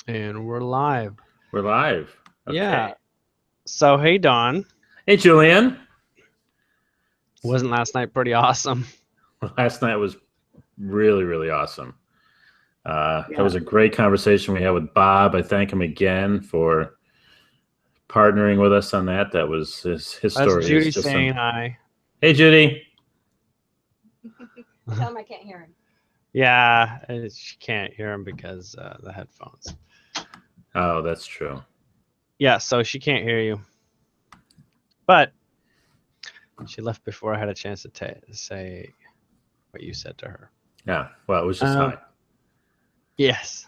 And we're live. We're live. Yeah. Okay. So, hey, Don. Hey, Julien. Wasn't last night pretty awesome? Last night was really, really awesome. That Yeah. was a great conversation we had with Bob. I thank him again for partnering with us on that. That was his That's story is Judy just saying hi. Hey, Judy. Tell him I can't hear him. Yeah, she can't hear him because the headphones. Oh, that's true. Yeah, so she can't hear you. But she left before I had a chance to say what you said to her. Yeah. Well, it was just hi. Yes.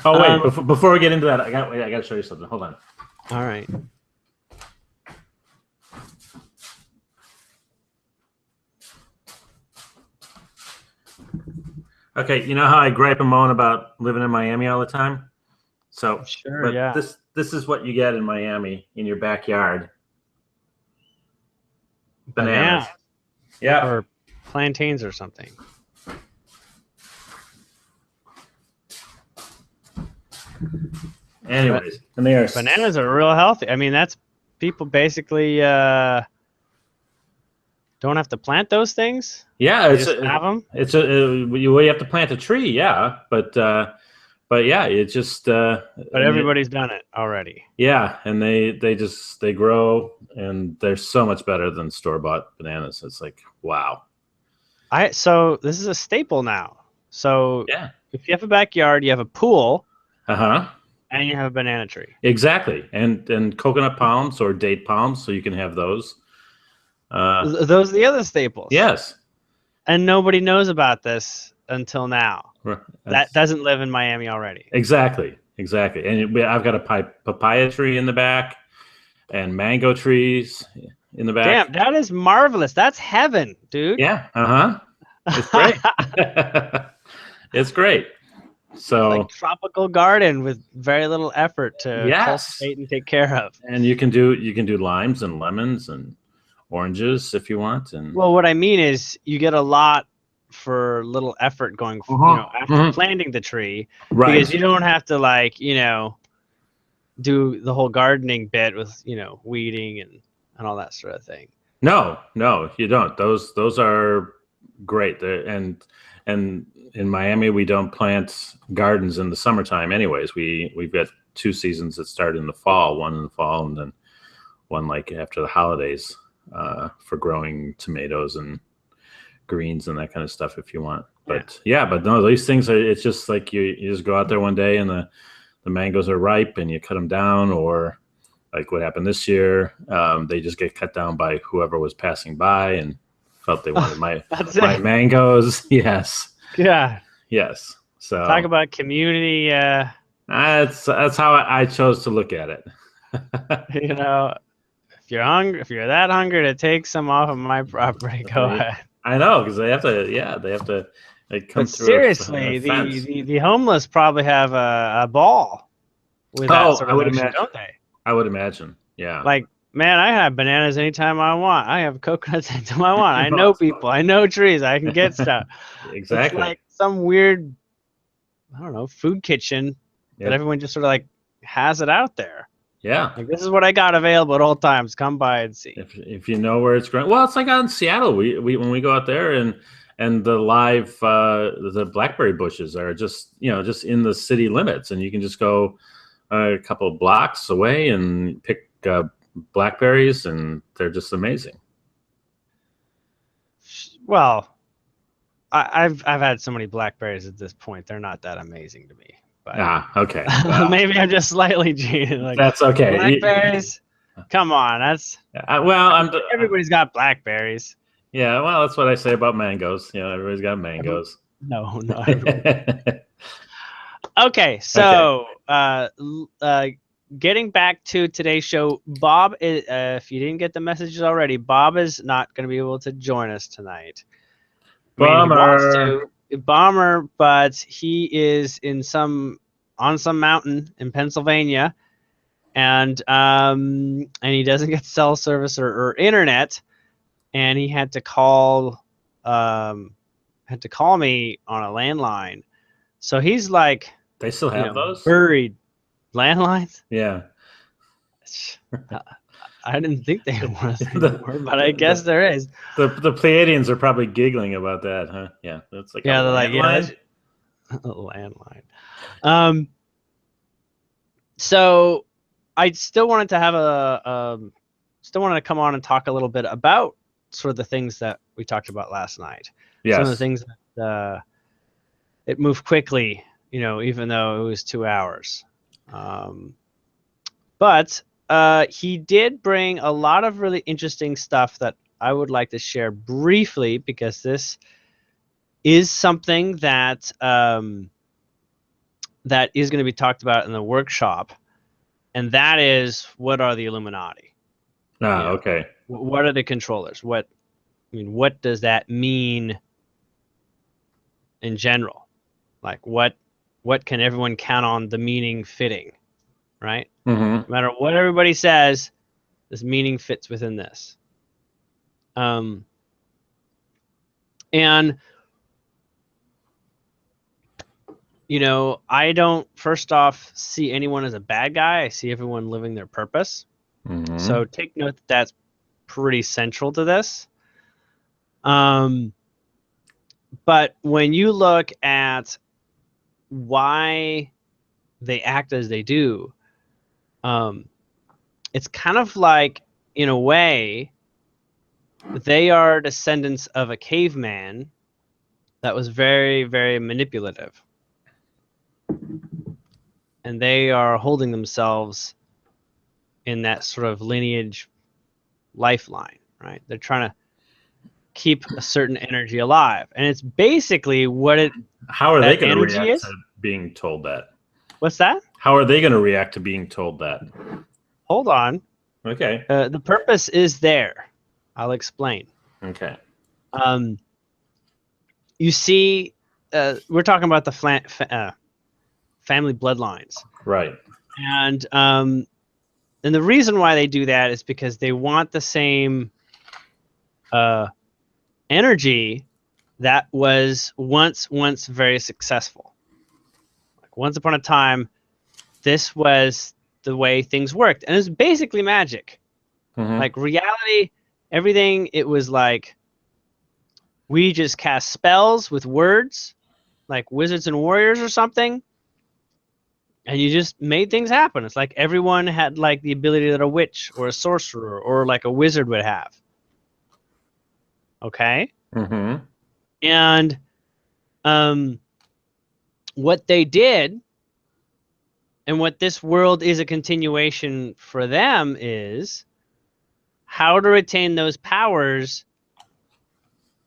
Oh, wait. Before we get into that, I got to show you something. Hold on. All right. Okay, you know how I gripe and moan about living in Miami all the time? So, Sure, but yeah. this is what you get in Miami in your backyard. Bananas. Yeah. Or plantains or something. Anyways, and they are Bananas are real healthy. I mean, that's people basically don't have to plant those things. Yeah, They just have them. You have to plant a tree, yeah, but yeah, it just But everybody's done it already. Yeah, and they grow, and they're so much better than store-bought bananas. It's like, wow. So this is a staple now. So Yeah. if you have a backyard, you have a pool, Uh-huh. and you have a banana tree. Exactly. And coconut palms or date palms, so you can have those. Those are the other staples. Yes. And nobody knows about this until now. That doesn't live in Miami already. Exactly. And I've got a papaya tree in the back and mango trees in the back. Damn, that is marvelous. That's heaven, dude. Yeah. Uh-huh. It's great. It's great. So like tropical garden with very little effort to cultivate and take care of. And you can do limes and lemons and oranges if you want. And well, what I mean is you get a lot for little effort going, after planting the tree, right? Because you don't have to do the whole gardening bit with weeding and all that sort of thing. No, you don't. Those are great. And in Miami, we don't plant gardens in the summertime. Anyways, we've got 2 seasons that start in the fall. One in the fall, and then one like after the holidays for growing tomatoes and greens and that kind of stuff if you want. But but no, these things it's just like you just go out there one day and the mangoes are ripe and you cut them down, or like what happened this year, they just get cut down by whoever was passing by and felt they wanted my mangoes. Yes. Yeah. Yes. So talk about community. That's how I chose to look at it. If you're hungry, if you're that hungry to take some off of my property, go ahead. I know, because they have to. Like, come but seriously, the homeless probably have a ball with that sort of notion, don't they? I would imagine. Yeah. Like, man, I have bananas anytime I want. I have coconuts anytime I want. I know people. I know trees. I can get stuff. Exactly. It's like some weird, I don't know, food kitchen that everyone just sort of like has it out there. Yeah. Like, this is what I got available at all times. Come by and see. If you know where it's growing. Well, it's like out in Seattle. We when we go out there and the live the blackberry bushes are just in the city limits, and you can just go a couple of blocks away and pick blackberries, and they're just amazing. Well, I've had so many blackberries at this point; they're not that amazing to me. But okay. Well, maybe I'm just slightly jaded. Like, that's okay. Blackberries, come on, that's everybody's got blackberries. Yeah, well, that's what I say about mangoes. Everybody's got mangoes. No. Okay, so getting back to today's show, Bob is, if you didn't get the messages already, Bob is not going to be able to join us tonight. Bomber, but he is on some mountain in Pennsylvania, and he doesn't get cell service or internet, and he had to call me on a landline. So he's like They still have those? buried landlines. Yeah. I I didn't think they was the, anymore, but I the, guess the, there is. the Pleiadians are probably giggling about that, huh? Yeah, that's like a Yeah, they're like, yeah, landline. that's a landline. Um, so I still wanted to have still wanted to come on and talk a little bit about sort of the things that we talked about last night. Some of the Yes. things that it moved quickly, even though it was 2 hours. But he did bring a lot of really interesting stuff that I would like to share briefly, because this is something that that is going to be talked about in the workshop, and that is, what are the Illuminati? Okay. What are the controllers? What does that mean in general? Like, what can everyone count on the meaning fitting, right? Mm-hmm. No matter what everybody says, this meaning fits within this. And I don't, first off, see anyone as a bad guy. I see everyone living their purpose. Mm-hmm. So take note that that's pretty central to this. But when you look at why they act as they do, it's kind of like, in a way, they are descendants of a caveman that was very, very manipulative. And they are holding themselves in that sort of lineage lifeline, right? They're trying to keep a certain energy alive. And it's basically How are they that going to energy react is. to being told that? What's that? How are they going to react to being told that? Hold on. Okay. The purpose is there. I'll explain. Okay. You see, we're talking about the family bloodlines. Right. And the reason why they do that is because they want the same energy that was once very successful. Like, once upon a time, this was the way things worked, and it's basically magic. Mm-hmm. Like reality, everything, it was like we just cast spells with words, like wizards and warriors or something, and you just made things happen. It's like everyone had like the ability that a witch or a sorcerer or like a wizard would have. Okay? Mm-hmm. And what they did, and what this world is a continuation for them, is how to retain those powers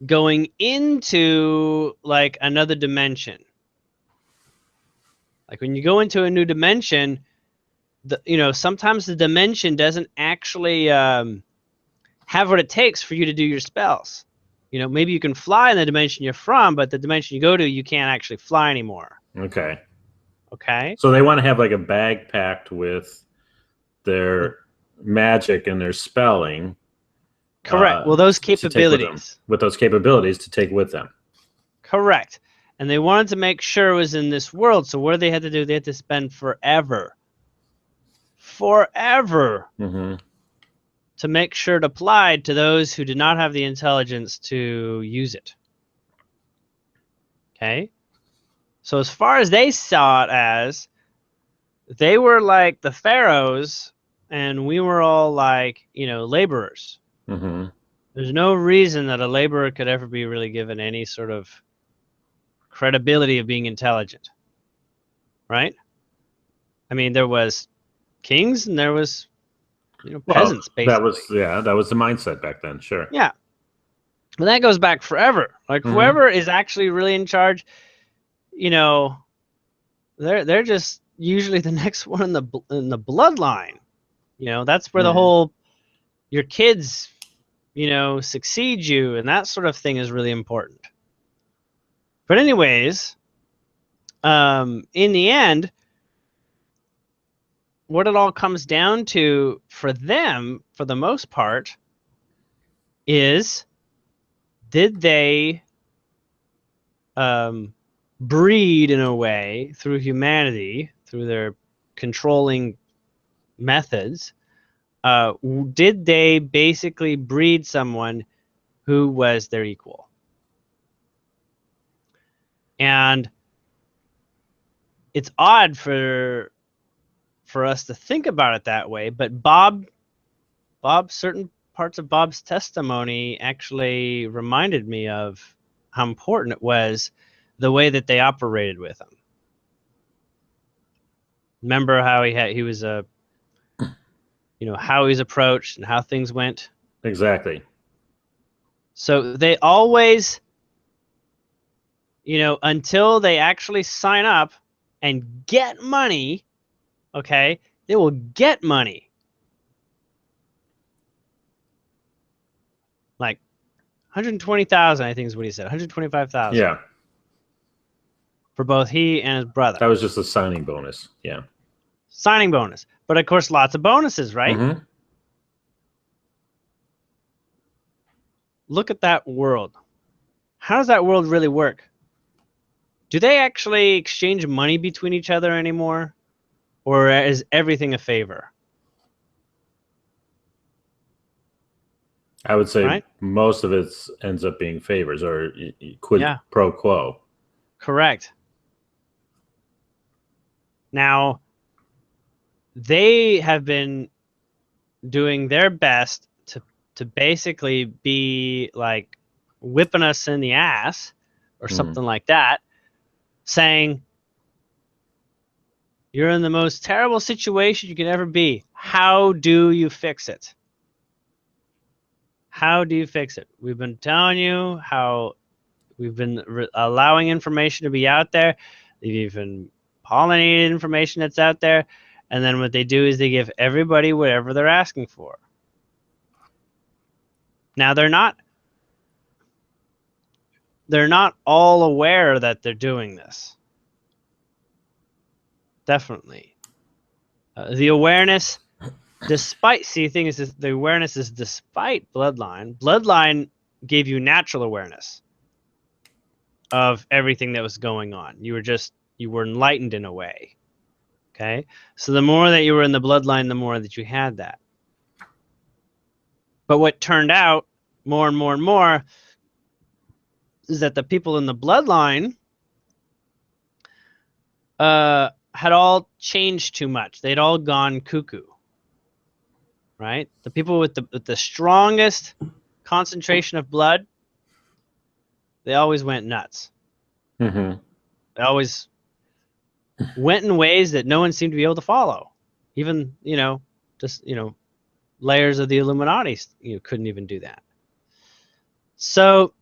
going into like another dimension. Like when you go into a new dimension, sometimes the dimension doesn't actually have what it takes for you to do your spells. Maybe you can fly in the dimension you're from, but the dimension you go to, you can't actually fly anymore. Okay. Okay. So they want to have like a bag packed with their magic and their spelling. Correct. Well, those capabilities. With those capabilities to take with them. Correct. And they wanted to make sure it was in this world. So what did they have to do? They had to spend forever Mm-hmm. to make sure it applied to those who did not have the intelligence to use it. Okay? So as far as they saw it as, they were like the pharaohs, and we were all like, laborers. Mm-hmm. There's no reason that a laborer could ever be really given any sort of credibility of being intelligent. Right? I mean, there was kings and there was, peasants, basically. That was the mindset back then, sure. Yeah. But that goes back forever. Like, Mm-hmm. whoever is actually really in charge, they're just usually the next one in the bloodline. That's where the whole, your kids, succeed you, and that sort of thing is really important. But anyways, in the end, what it all comes down to for them, for the most part, is, did they breed in a way through humanity, through their controlling methods, did they basically breed someone who was their equal? And it's odd for us to think about it that way, but certain parts of Bob's testimony actually reminded me of how important it was, the way that they operated with him. Remember how he was a, how he's approached and how things went? Exactly. So they always, until they actually sign up and get money, okay, they will get money. Like 120,000, I think is what he said. 125,000. Yeah. For both he and his brother. That was just a signing bonus. Yeah. Signing bonus. But of course, lots of bonuses, right? Mm-hmm. Look at that world. How does that world really work? Do they actually exchange money between each other anymore? Or is everything a favor? I would say right? most of it ends up being favors or quid pro quo. Correct. Now, they have been doing their best to basically be like whipping us in the ass or something like that, saying, you're in the most terrible situation you could ever be. How do you fix it? How do you fix it? We've been telling you how we've been allowing information to be out there. They've even pollinated information that's out there. And then what they do is they give everybody whatever they're asking for. Now, they're not all aware that they're doing this. Definitely. The awareness, despite, see, the thing is, the awareness is despite Bloodline. Bloodline gave you natural awareness of everything that was going on. You were enlightened in a way. Okay? So the more that you were in the Bloodline, the more that you had that. But what turned out more and more and more is that the people in the Bloodline had all changed too much. They'd all gone cuckoo. Right? The people with the strongest concentration of blood, they always went nuts. Mm-hmm. They always went in ways that no one seemed to be able to follow. Even, layers of the Illuminati, couldn't even do that. So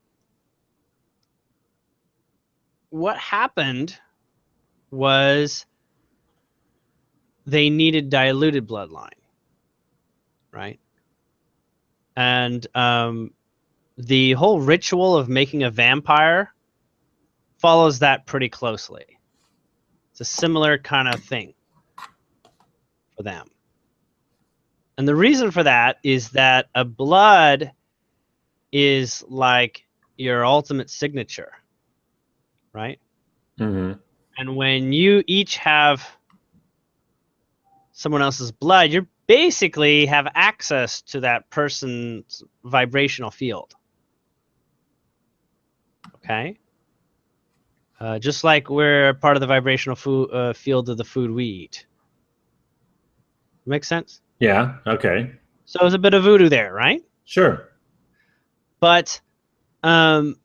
what happened was they needed diluted bloodline, right? And the whole ritual of making a vampire follows that pretty closely. It's a similar kind of thing for them. And the reason for that is that a blood is like your ultimate signature, right? Mm-hmm. And when you each have someone else's blood, you basically have access to that person's vibrational field. Okay? Just like we're part of the vibrational field of the food we eat. Makes sense? Yeah. Okay. So there's a bit of voodoo there, right? Sure. But as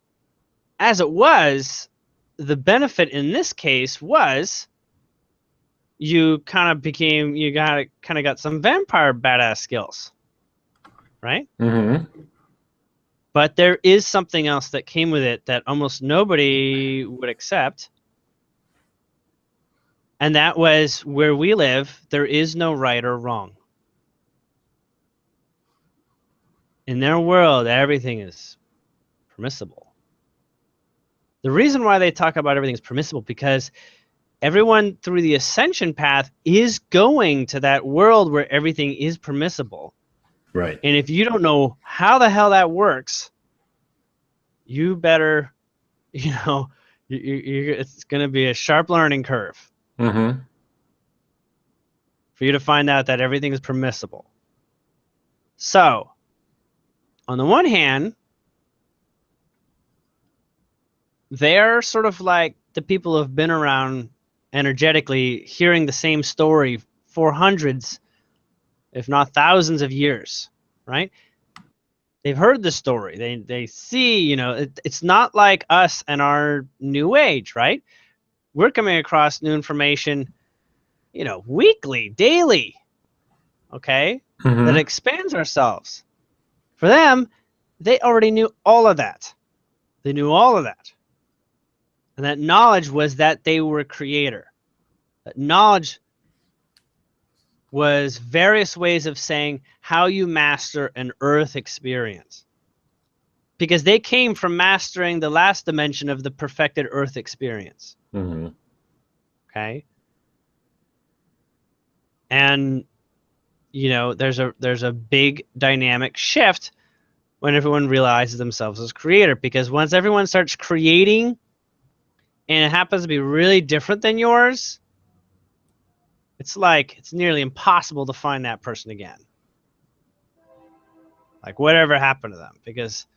it was, the benefit in this case was you kind of got some vampire badass skills, right? Mm-hmm. But there is something else that came with it that almost nobody would accept. And that was, where we live, there is no right or wrong. In their world, everything is permissible. The reason why they talk about everything is permissible, because everyone through the ascension path is going to that world where everything is permissible. Right. And if you don't know how the hell that works, you better, you It's going to be a sharp learning curve Mm-hmm. for you to find out that everything is permissible. So, on the one hand, they're sort of like the people who have been around energetically hearing the same story for hundreds, if not thousands of years, right? They've heard the story. They see, you know, it's not like us and our new age, right? We're coming across new information, you know, weekly, daily, okay? That Mm-hmm. expands ourselves. For them, they already knew all of that. They knew all of that. And that knowledge was that they were a creator. That knowledge was various ways of saying how you master an earth experience. Because they came from mastering the last dimension of the perfected earth experience. Mm-hmm. Okay? And you know, there's a big dynamic shift when everyone realizes themselves as creator, because once everyone starts creating and it happens to be really different than yours, it's like it's nearly impossible to find that person again. Like whatever happened to them, because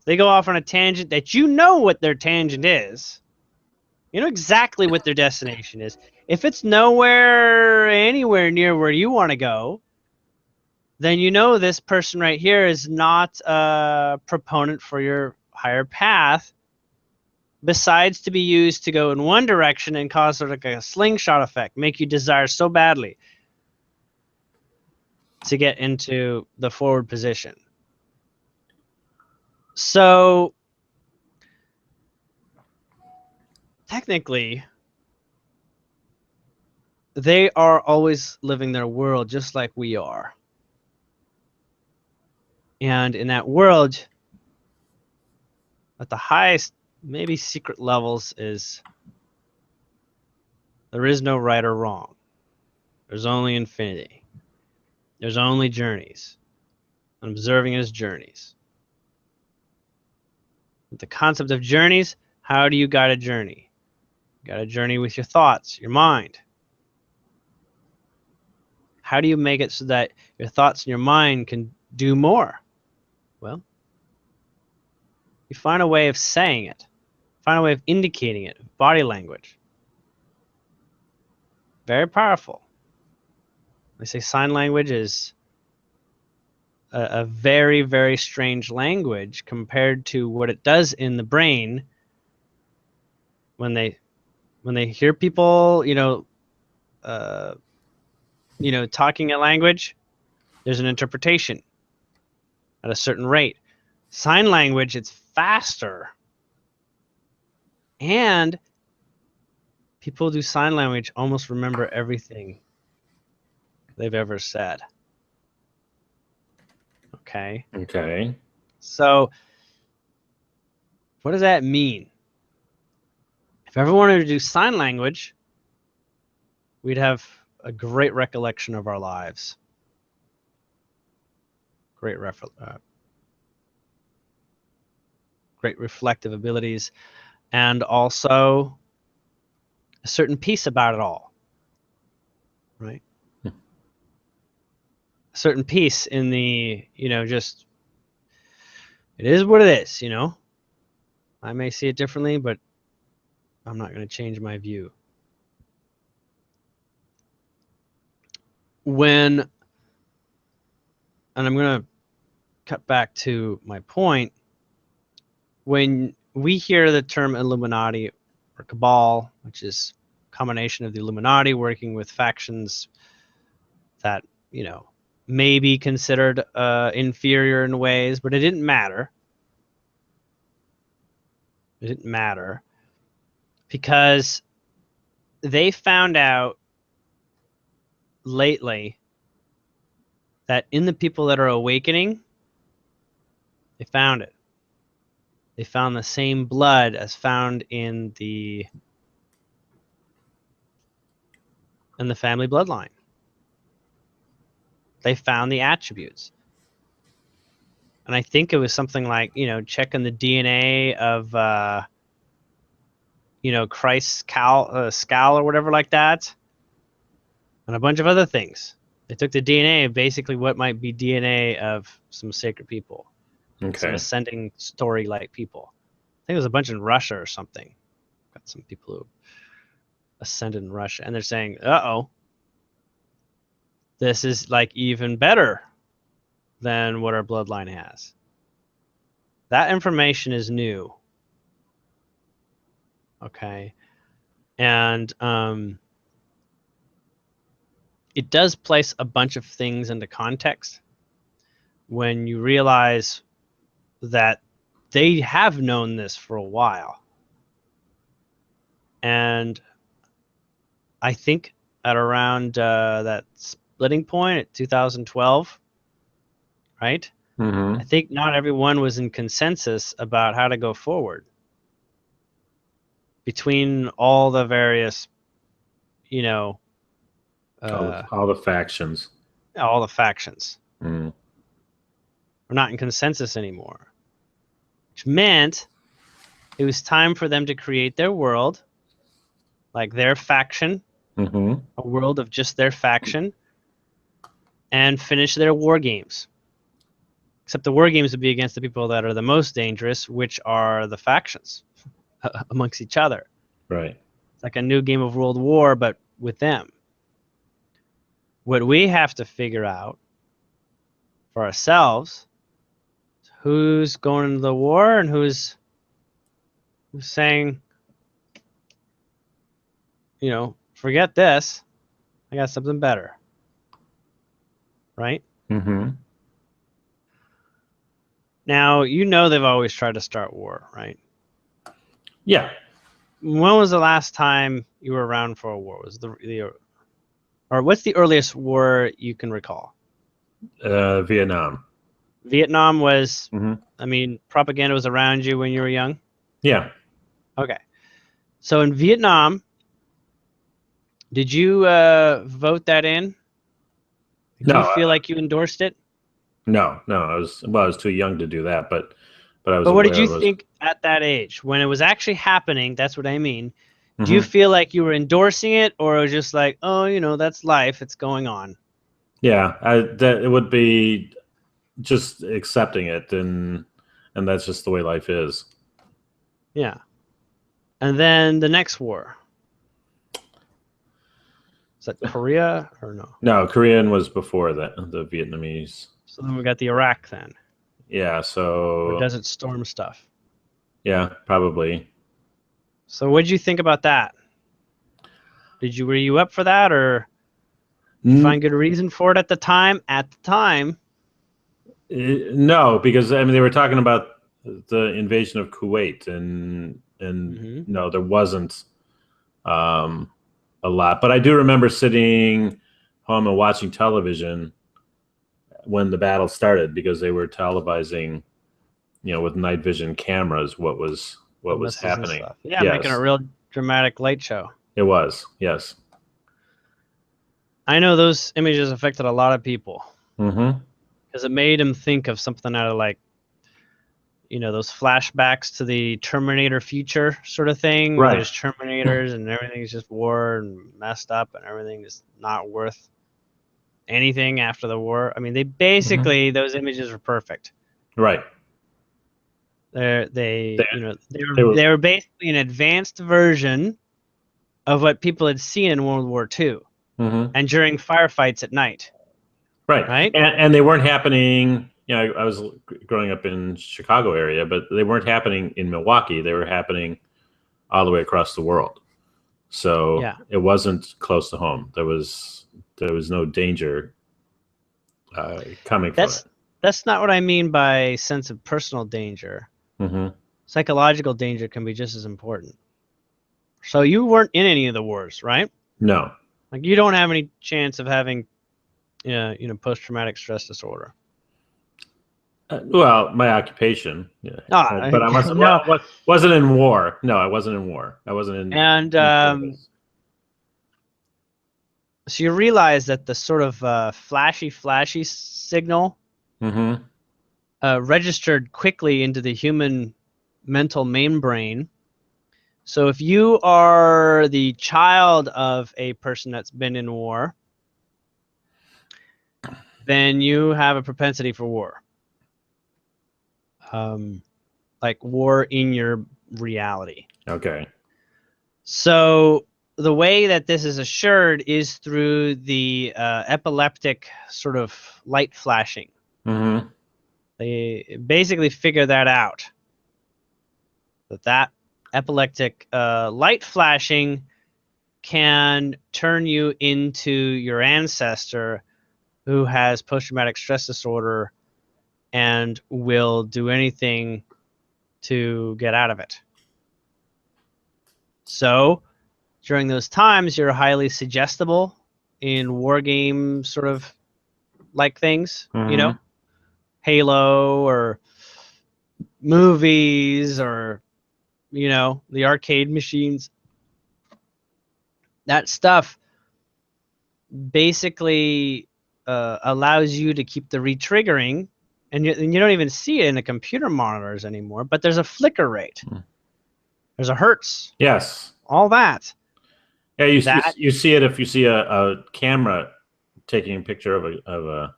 they go off on a tangent that you know what their tangent is. You know exactly what their destination is. If it's nowhere, anywhere near where you want to go, then you know this person right here is not a proponent for your higher path, besides to be used to go in one direction and cause sort of like a slingshot effect, make you desire so badly to get into the forward position. So technically, they are always living their world just like we are. And in that world, at the highest, maybe secret levels, is there is no right or wrong. There's only infinity. There's only journeys. And observing as journeys. The concept of journeys, how do you guide a journey? You got a journey with your thoughts, your mind. How do you make it so that your thoughts and your mind can do more? Well, you find a way of saying it. Find a way of indicating it. Body language. Very powerful. They say sign language is a very, very strange language compared to what it does in the brain when they hear people, talking a language. There's an interpretation at a certain rate. Sign language, it's faster. And people who do sign language almost remember everything they've ever said. Okay. Okay. So what does that mean? If everyone wanted to do sign language, we'd have a great recollection of our lives. Great reflective abilities, and also a certain peace about it all, right? A certain peace in the, just it is what it is, I may see it differently, but I'm not going to change my view. And I'm going to cut back to my point, when we hear the term Illuminati or Cabal, which is a combination of the Illuminati working with factions that, may be considered inferior in ways, but it didn't matter. It didn't matter because they found out lately that in the people that are awakening, they found it. They found the same blood as found in the family bloodline. They found the attributes. And I think it was something like, checking the DNA of Christ's skull or whatever like that, and a bunch of other things. They took the DNA of basically what might be DNA of some sacred people, some ascending story-like people. I think it was a bunch in Russia or something. Got some people who ascended in Russia, and they're saying, "Uh-oh, this is like even better than what our bloodline has." That information is new. Okay. And it does place a bunch of things into context when you realize that they have known this for a while. And I think at around that splitting point at 2012, right? Mm-hmm. I think not everyone was in consensus about how to go forward between all the various, all the factions. All the factions. Mm. We're not in consensus anymore, which meant it was time for them to create their world, like their faction, Mm-hmm. a world of just their faction, and finish their war games. Except the war games would be against the people that are the most dangerous, which are the factions amongst each other. Right. It's like a new game of World War, but with them. What we have to figure out for ourselves is who's going into the war and who's saying, forget this. I got something better. Right? Mm-hmm. Now, they've always tried to start war, right? Yeah. When was the last time you were around for a war? Or what's the earliest war you can recall? Vietnam. Vietnam was, Mm-hmm. Propaganda was around you when you were young? Yeah. Okay. So in Vietnam, did you vote that in? Do you feel like you endorsed it? No. I was too young to do that, but I was. But what did you aware think at that age when it was actually happening? That's what I mean. Mm-hmm. Do you feel like you were endorsing it, or it was just like, oh, that's life, it's going on? Yeah, that it would be just accepting it, and that's just the way life is. Yeah. And then the next war. Is that Korea or no? No, Korean was before that, the Vietnamese. So then we got the Iraq then. Yeah, so Or Desert Storm stuff. Yeah, probably. So what did you think about that? Were you up for that, or did you find good reason for it at the time? At the time, no, because they were talking about the invasion of Kuwait, and no, there wasn't a lot. But I do remember sitting home and watching television when the battle started, because they were televising, with night vision cameras what was happening. Yeah, yes. Making a real dramatic light show. It was, yes. I know those images affected a lot of people. Mm-hmm. Because it made them think of something out of those flashbacks to the Terminator future sort of thing. Right. Where there's Terminators and everything's just war and messed up and everything is not worth anything after the war. They basically, those images were perfect. Right. They were basically an advanced version of what people had seen in World War II and during firefights at night. Right. And they weren't happening. I was growing up in Chicago area, but they weren't happening in Milwaukee. They were happening all the way across the world. So it wasn't close to home. There was no danger coming from it. That's not what I mean by sense of personal danger. Psychological danger can be just as important. So you weren't in any of the wars, right? No. You don't have any chance of having post-traumatic stress disorder. Well, my occupation, yeah. But I wasn't in war. No, I wasn't in war. I wasn't in. And so you realize that the sort of flashy signal registered quickly into the human mental main brain So if you are the child of a person that's been in war, then you have a propensity for war. Like war in your reality. Okay. So the way that this is assured is through the epileptic sort of light flashing. Mm-hmm. They basically figure that out. That epileptic light flashing can turn you into your ancestor who has post-traumatic stress disorder and will do anything to get out of it. So during those times, you're highly suggestible in war game sort of like things, you know, Halo or movies or, you know, the arcade machines. That stuff basically allows you to keep the retriggering, and you don't even see it in the computer monitors anymore, but there's a flicker rate. There's a hertz. Yes. All that. Yeah, you see it if you see a camera taking a picture of a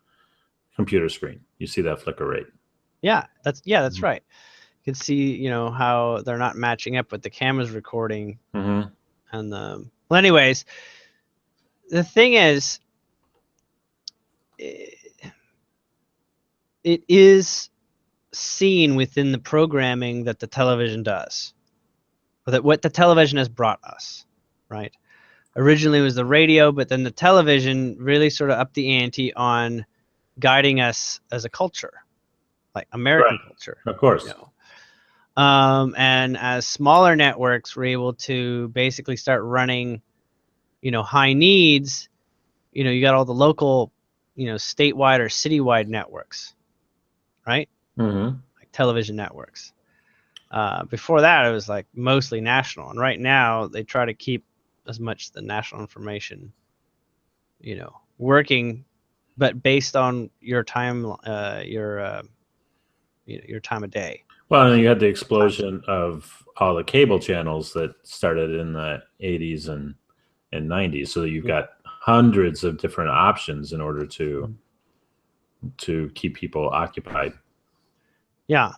computer screen. You see that flicker rate. Yeah, that's right. You can see, you know, how they're not matching up with the camera's recording. Mm-hmm. And well, anyways, the thing is, it is seen within the programming that the television does, or that what the television has brought us, right? Originally it was the radio, but then the television really sort of upped the ante on guiding us as a culture, like American culture. Of course. You know? And as smaller networks were able to basically start running, you know, high needs, you know, you got all the local, you know, statewide or citywide networks, right? Mm-hmm. Like television networks. Before that, it was like mostly national. And right now they try to keep as much the national information, you know, working, but based on your time, you know, your time of day. Well, and you had the explosion of all the cable channels that started in the 80s and 90s. So you've got hundreds of different options in order to keep people occupied. Yeah.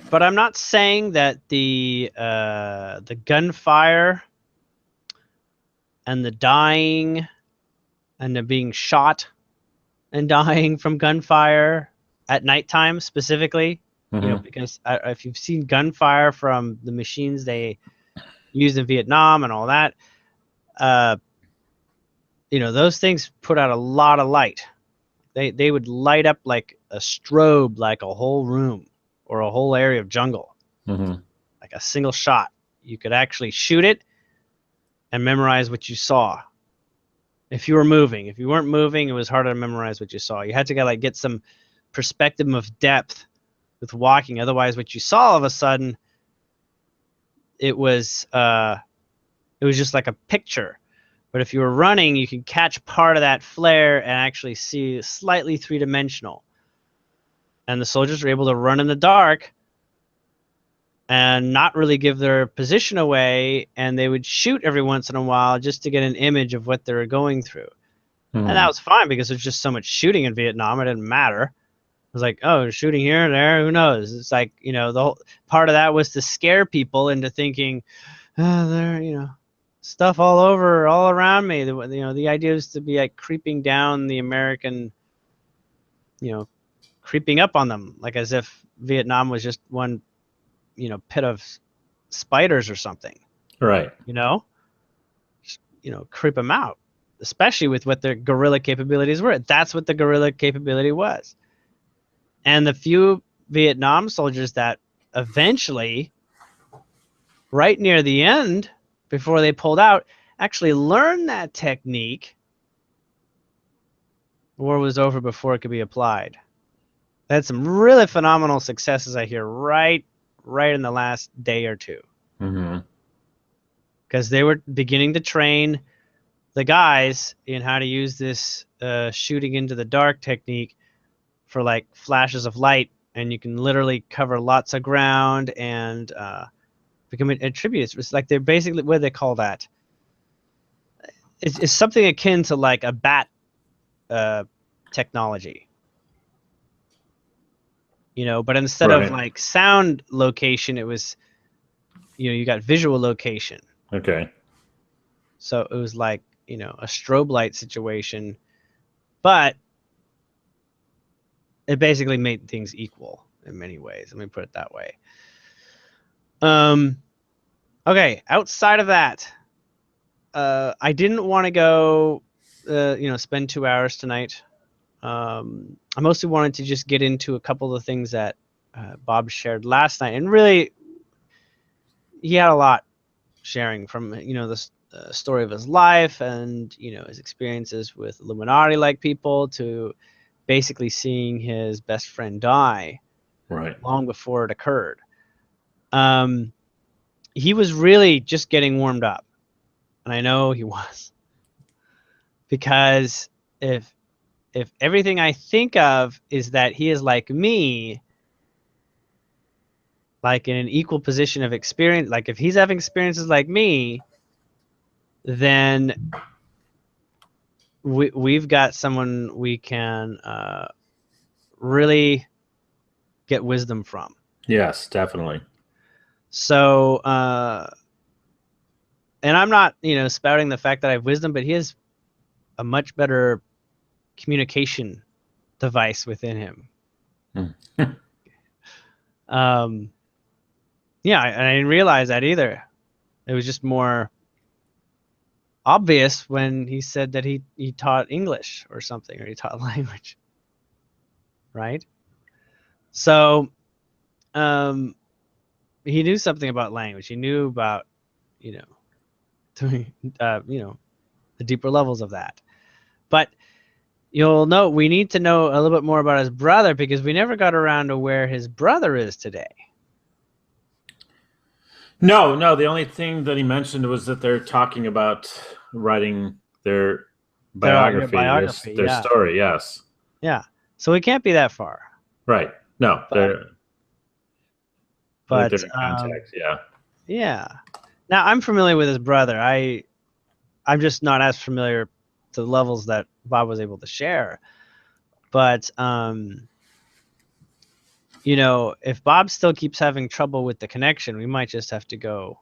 But I'm not saying that the gunfire and the dying and the being shot and dying from gunfire at nighttime specifically, you know, because if you've seen gunfire from the machines they used in Vietnam and all that, you know, those things put out a lot of light. They would light up like a strobe, like a whole room or a whole area of jungle, like a single shot. You could actually shoot it and memorize what you saw. If you were moving, if you weren't moving, it was harder to memorize what you saw. You had to like get some perspective of depth with walking. Otherwise, what you saw all of a sudden, it was just like a picture. But if you were running, you could catch part of that flare and actually see slightly three-dimensional. And the soldiers were able to run in the dark and not really give their position away, and they would shoot every once in a while just to get an image of what they were going through. And that was fine because there's just so much shooting in Vietnam, it didn't matter. It was like, oh, shooting here and there, who knows? It's like, you know, the whole part of that was to scare people into thinking, oh, there, you know, stuff all over, all around me. You know, the idea is to be like creeping down the American, you know, creeping up on them, like as if Vietnam was just one, you know, pit of spiders or something. Right. You know, just, you know, creep them out, especially with what their guerrilla capabilities were. That's what the guerrilla capability was. And the few Vietnam soldiers that eventually, right near the end, before they pulled out, actually learned that technique, the war was over before it could be applied. They had some really phenomenal successes, I hear, right in the last day or two. Because they were beginning to train the guys in how to use this shooting into the dark technique for like flashes of light and you can literally cover lots of ground and become a tribute. It's like they're basically, what do they call that? It's something akin to like a bat technology, you know, but instead of like sound location, it was, you know, you got visual location. Okay. So it was like, you know, a strobe light situation, but it basically made things equal in many ways. Let me put it that way. Okay, outside of that, I didn't want to go, you know, spend 2 hours tonight. I mostly wanted to just get into a couple of the things that Bob shared last night, and really, he had a lot sharing from, you know, the story of his life and, you know, his experiences with Illuminati-like people to basically seeing his best friend die long before it occurred. He was really just getting warmed up, and I know he was, because if everything I think of is that he is like me, like in an equal position of experience, like if he's having experiences like me, then we've got someone we can really get wisdom from. Yes, definitely. So, and I'm not, you know, spouting the fact that I have wisdom, but he has a much better communication device within him. Yeah, I didn't realize that either. It was just more obvious when he said that he taught English or something, or he taught language, right? So, he knew something about language. He knew about, you know, you know, the deeper levels of that. But you'll know we need to know a little bit more about his brother, because we never got around to where his brother is today. No. The only thing that he mentioned was that they're talking about writing their biography, their story. Yes. Yeah. So we can't be that far. Right. No. But they're in contact. Yeah. Yeah. Now I'm familiar with his brother. I'm just not as familiar to the levels that Bob was able to share. But you know, if Bob still keeps having trouble with the connection, we might just have to go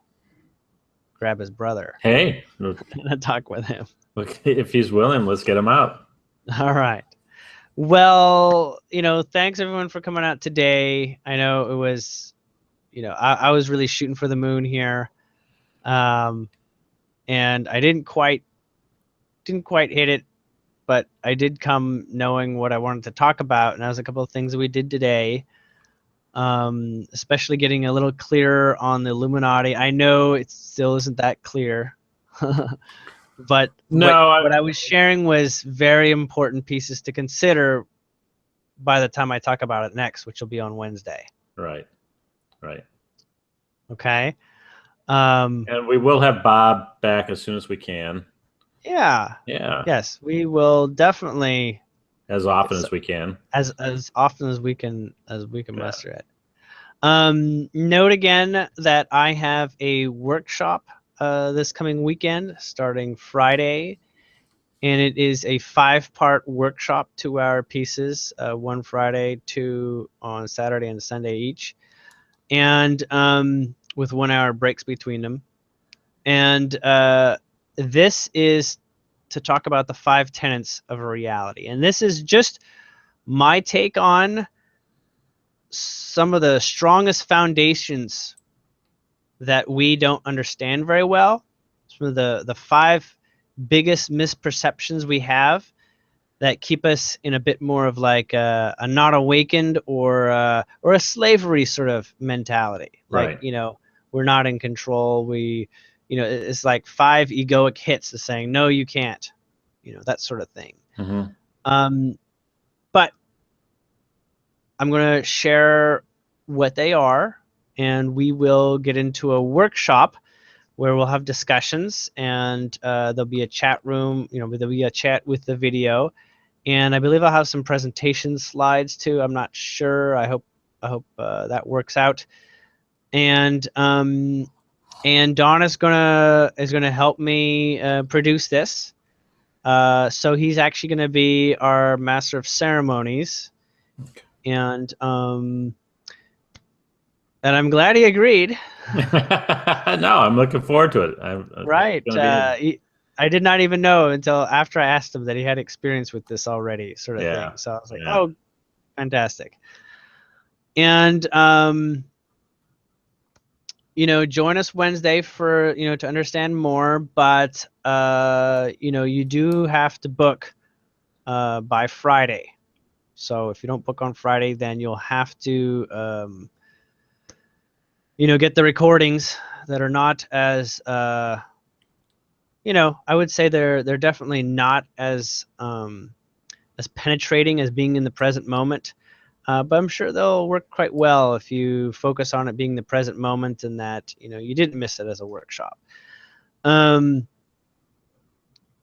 grab his brother. Hey, and talk with him. Okay, if he's willing, let's get him out. All right. Well, you know, thanks everyone for coming out today. I know it was, you know, I was really shooting for the moon here, and I didn't quite hit it, but I did come knowing what I wanted to talk about, and that was a couple of things that we did today. Especially getting a little clearer on the Illuminati. I know it still isn't that clear, but what I was sharing was very important pieces to consider by the time I talk about it next, which will be on Wednesday. Right. Okay. And we will have Bob back as soon as we can. Yeah. Yes, we will definitely. As often as we can. As often as we can muster it. Note again that I have a workshop this coming weekend starting Friday, and it is a 5-part workshop, 2-hour pieces, 1 Friday, 2 on Saturday and Sunday each, and with 1-hour breaks between them. And this is to talk about the 5 tenets of a reality, and this is just my take on some of the strongest foundations that we don't understand very well. Some of the 5 biggest misperceptions we have that keep us in a bit more of like a not awakened or a slavery sort of mentality. Like, you know, we're not in control. We, you know, it's like 5 egoic hits of saying, no, you can't, you know, that sort of thing. But I'm going to share what they are, and we will get into a workshop where we'll have discussions, and there'll be a chat room, you know, there'll be a chat with the video, and I believe I'll have some presentation slides too. I'm not sure. I hope hope that works out. And Don is gonna help me produce this. So he's actually gonna be our master of ceremonies, and I'm glad he agreed. No, I'm looking forward to it. Right. I did not even know until after I asked him that he had experience with this already, sort of thing. So I was like, oh, fantastic. And join us Wednesday for to understand more. But you do have to book by Friday. So if you don't book on Friday, then you'll have to get the recordings that are not as I would say they're definitely not as penetrating as being in the present moment, but I'm sure they'll work quite well if you focus on it being the present moment and that you didn't miss it as a workshop. And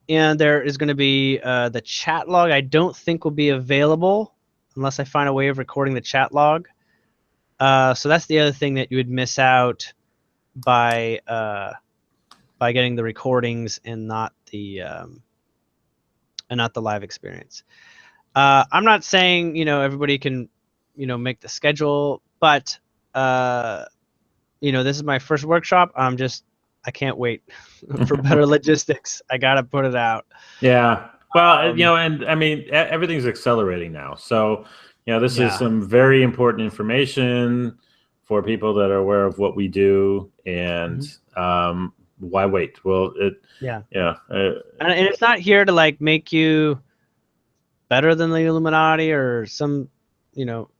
there is going to be the chat log. I don't think will be available unless I find a way of recording the chat log. So that's the other thing that you would miss out by getting the recordings and not the live experience. I'm not saying everybody can make the schedule, but this is my first workshop. I can't wait for better logistics. I gotta put it out. Yeah. Well, and I mean everything's accelerating now, so this is some very important information for people that are aware of what we do, and why wait? Well, and it's not here to like make you better than the Illuminati or some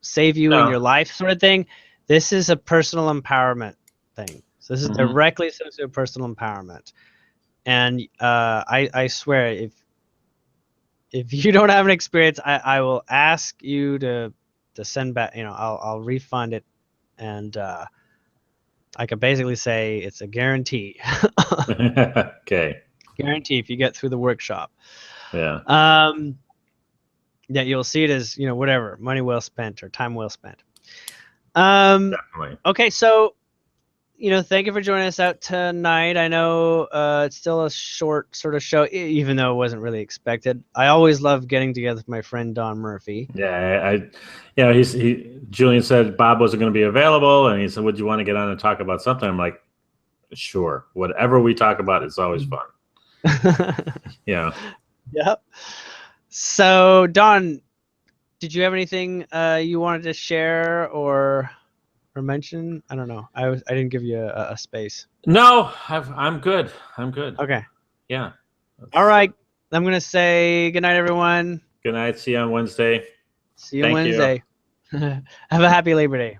save you in your life sort of thing. This is a personal empowerment thing. So this is directly associated with personal empowerment. And I swear, if you don't have an experience, I will ask you to send back. I'll refund it, and I could basically say it's a guarantee. Okay. Guarantee if you get through the workshop. Yeah. Yeah, you'll see it as whatever, money well spent or time well spent. Definitely. Okay, so thank you for joining us out tonight. I know it's still a short sort of show, even though it wasn't really expected. I always love getting together with my friend Don Murphy. Yeah, Julien said Bob wasn't going to be available, and he said, "Would you want to get on and talk about something?" I'm like, "Sure, whatever we talk about, it's always fun." Yeah. Yep. So, Don, did you have anything you wanted to share or mention? I don't know. I didn't give you a space. No, I'm good. I'm good. Okay. Yeah. All right. I'm gonna say good night, everyone. Good night. See you on Wednesday. See you on Wednesday. Have a happy Labor Day.